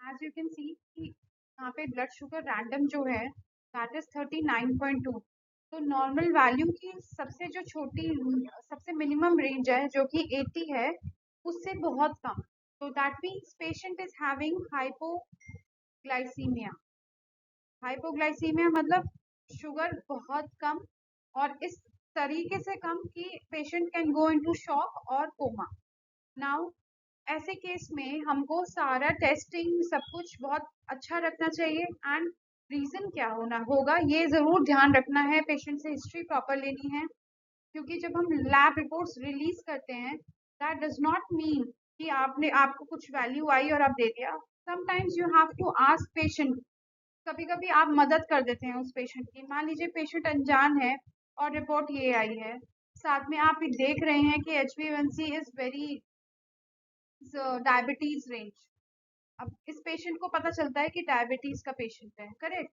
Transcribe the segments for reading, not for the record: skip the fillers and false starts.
As you can see कि यहाँ पे ब्लड शुगर रैंडम जो है दैट इज 39.2। तो नॉर्मल वैल्यू की सबसे जो छोटी सबसे मिनिमम रेंज है जो कि 80 है, उससे बहुत कम। तो that means patient is having hypoglycaemia. Hypoglycaemia मतलब शुगर बहुत कम, और इस तरीके से कम कि patient can go into shock और कोमा। नाउ ऐसे केस में हमको सारा टेस्टिंग सब कुछ बहुत अच्छा रखना चाहिए। एंड रीजन क्या होगा ये जरूर ध्यान रखना है, पेशेंट से हिस्ट्री प्रॉपर लेनी है, क्योंकि जब हम लैब रिपोर्ट्स रिलीज करते हैं दैट डज नॉट मीन कि आपको कुछ वैल्यू आई और आप दे दिया। Sometimes you have to ask patient. कभी कभी आप मदद कर देते हैं उस पेशेंट की। मान लीजिए पेशेंट अनजान है और रिपोर्ट ये आई है, साथ में आप देख रहे हैं कि HbA1c is very diabetes range. अब इस पेशेंट को पता चलता है कि डायबिटीज का पेशेंट है, करेक्ट।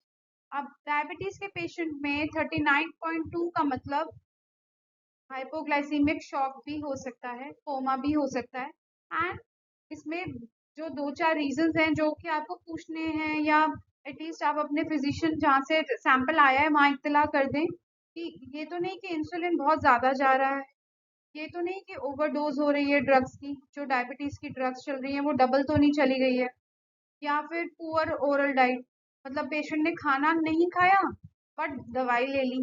अब डायबिटीज के पेशेंट में 39.2 का मतलब हाइपोग्लाइसीमिक शॉक भी हो सकता है, कोमा भी हो सकता है। एंड इसमें जो दो चार रीजंस हैं जो कि आपको पूछने हैं, या एटलीस्ट आप अपने फिजिशियन जहाँ से सैंपल आया है वहाँ इत्तला कर दें कि ये तो नहीं कि इंसुलिन बहुत ज़्यादा जा रहा है, ये तो नहीं कि ओवरडोज हो रही है ड्रग्स की, जो डायबिटीज की ड्रग्स चल रही है वो डबल तो नहीं चली गई है, या फिर पुअर ओरल डाइट, मतलब पेशेंट ने खाना नहीं खाया बट दवाई ले ली,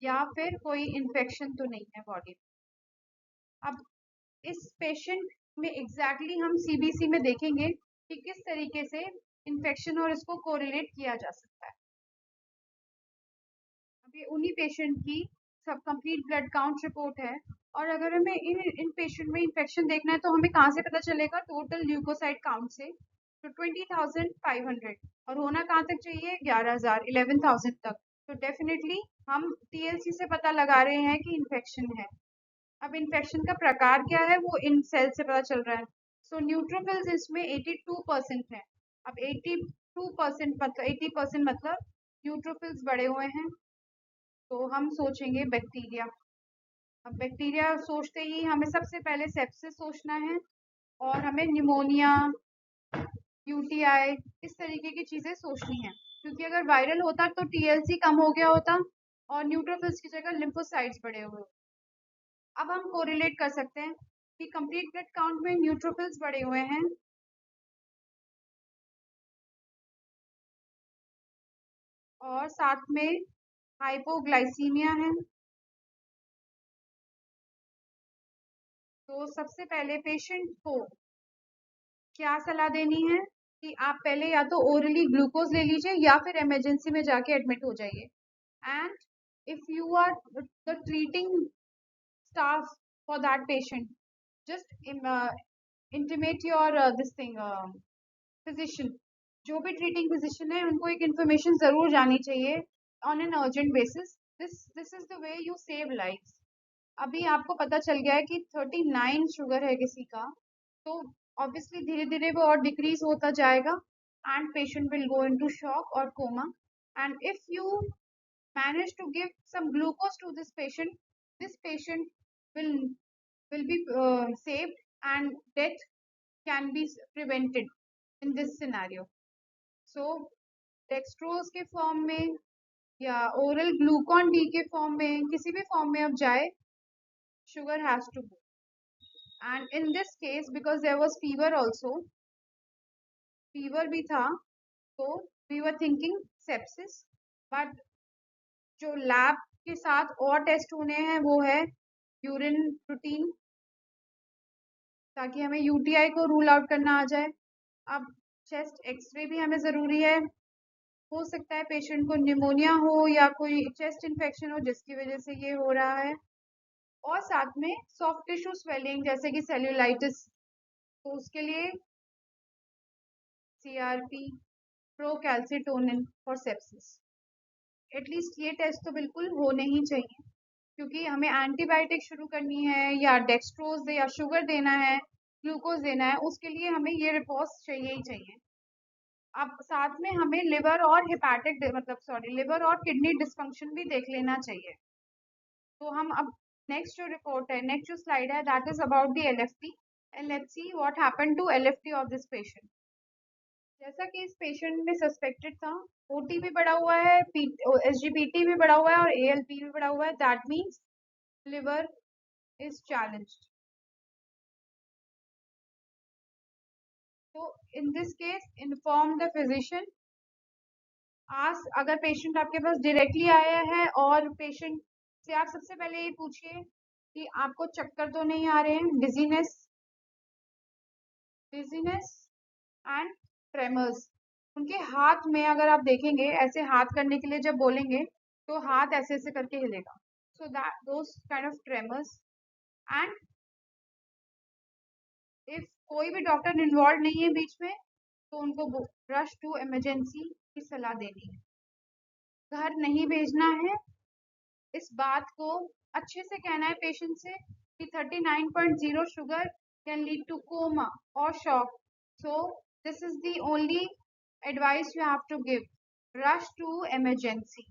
या फिर कोई इन्फेक्शन तो नहीं है बॉडी में। अब इस पेशेंट में एग्जैक्टली हम CBC में देखेंगे कि किस तरीके से इन्फेक्शन और इसको कोरिलेट किया जा सकता है। अब ये उन्हीं पेशेंट की सब कंप्लीट ब्लड काउंट रिपोर्ट है, और अगर हमें इन पेशेंट में इन्फेक्शन देखना है तो हमें कहाँ से पता चलेगा? टोटल ल्यूकोसाइड काउंट से। तो 20,500, और होना कहाँ तक चाहिए? 11,000 11,000 तक। तो डेफिनेटली हम TLC से पता लगा रहे हैं कि इन्फेक्शन है। अब इन्फेक्शन का प्रकार क्या है वो इन सेल से पता चल रहा है। सो न्यूट्रोफिल्स इसमें 82% है। अब 82% मतलब 80% मतलब न्यूट्रोफिल्स बढ़े हुए हैं, तो हम सोचेंगे बैक्टीरिया। अब बैक्टीरिया सोचते ही हमें सबसे पहले सेप्सिस सोचना है, और हमें निमोनिया, UTI, इस तरीके की चीजें सोचनी है, क्योंकि अगर वायरल होता तो TLC कम हो गया होता और न्यूट्रोफिल्स की जगह लिम्फोसाइट्स बढ़े हुए होते। अब हम कोरिलेट कर सकते हैं कि कंप्लीट ब्लड काउंट में न्यूट्रोफिल्स बढ़े हुए हैं और साथ में हाइपोग्लाइसीमिया है। तो सबसे पहले पेशेंट को क्या सलाह देनी है कि आप पहले या तो ओरली ग्लूकोज ले लीजिए या फिर इमरजेंसी में जाके एडमिट हो जाइए। And if you are the treating staff for that patient, just intimate your this thing physician. जो भी ट्रीटिंग फिजिशियन है उनको एक इन्फॉर्मेशन जरूर जानी चाहिए on an urgent basis. This is the way you save life. अभी आपको पता चल गया है कि 39 शुगर है किसी का, तो ऑब्वियसली धीरे धीरे वो और डिक्रीज होता जाएगा and patient will go into shock और coma. And if you manage to give some glucose to this patient will be saved, and death can be prevented in this scenario. So dextrose के form में या oral Glucon D के form में, किसी भी form में अब जाए, sugar has to go. And in this case because there was fever also, fever भी था, तो we were thinking sepsis, but जो लैब के साथ और टेस्ट होने हैं वो है यूरिन प्रोटीन, ताकि हमें UTI को रूल आउट करना आ जाए। अब चेस्ट एक्सरे भी हमें ज़रूरी है। हो सकता है पेशेंट को निमोनिया हो या कोई चेस्ट इन्फेक्शन हो जिसकी वजह से ये हो रहा है, और साथ में सॉफ्ट टिश्यू स्वेलिंग जैसे कि सेल्यूलाइटिस, तो उसके लिए CRP, प्रोकैल्सिटोनिन फॉर सेप्सिस। एटलीस्ट ये टेस्ट तो बिल्कुल होने ही चाहिए, क्योंकि हमें एंटीबायोटिक शुरू करनी है या डेक्सट्रोज या शुगर देना है, ग्लूकोज देना है, उसके लिए हमें ये रिपोर्ट्स चाहिए ही चाहिए। अब साथ में हमें लिवर और हेपेटिक लिवर और किडनी डिस्फंक्शन भी देख लेना चाहिए। तो हम अब नेक्स्ट जो रिपोर्ट है, नेक्स्ट जो स्लाइड है, that is about the LFT। And let's see what happened to LFT of this patient. जैसा कि इस पेशेंट में सस्पेक्टेड था, ओटी भी बढ़ा हुआ है, एसजीपीटी भी बढ़ा हुआ है और एएलपी भी बढ़ा हुआ है, that means liver is challenged. तो in this case inform the physician. आज अगर पेशेंट आपके पास डायरेक्टली आया है और पेशेंट से आप सबसे पहले ये पूछिए कि आपको चक्कर तो नहीं आ रहे हैं, डिजीनेस एंड ट्रेमर्स. उनके हाथ में अगर आप देखेंगे, ऐसे हाथ करने के लिए जब बोलेंगे तो हाथ ऐसे ऐसे करके हिलेगा. So that those kind of tremors. And if कोई भी डॉक्टर इन्वॉल्व नहीं है बीच में तो उनको रश टू इमरजेंसी की सलाह देनी है. घर नहीं भेजना है. इस बात को अच्छे से कहना है पेशेंट से कि 39.0 sugar can lead to coma और shock. So this is the only advice you have to give. Rush to emergency.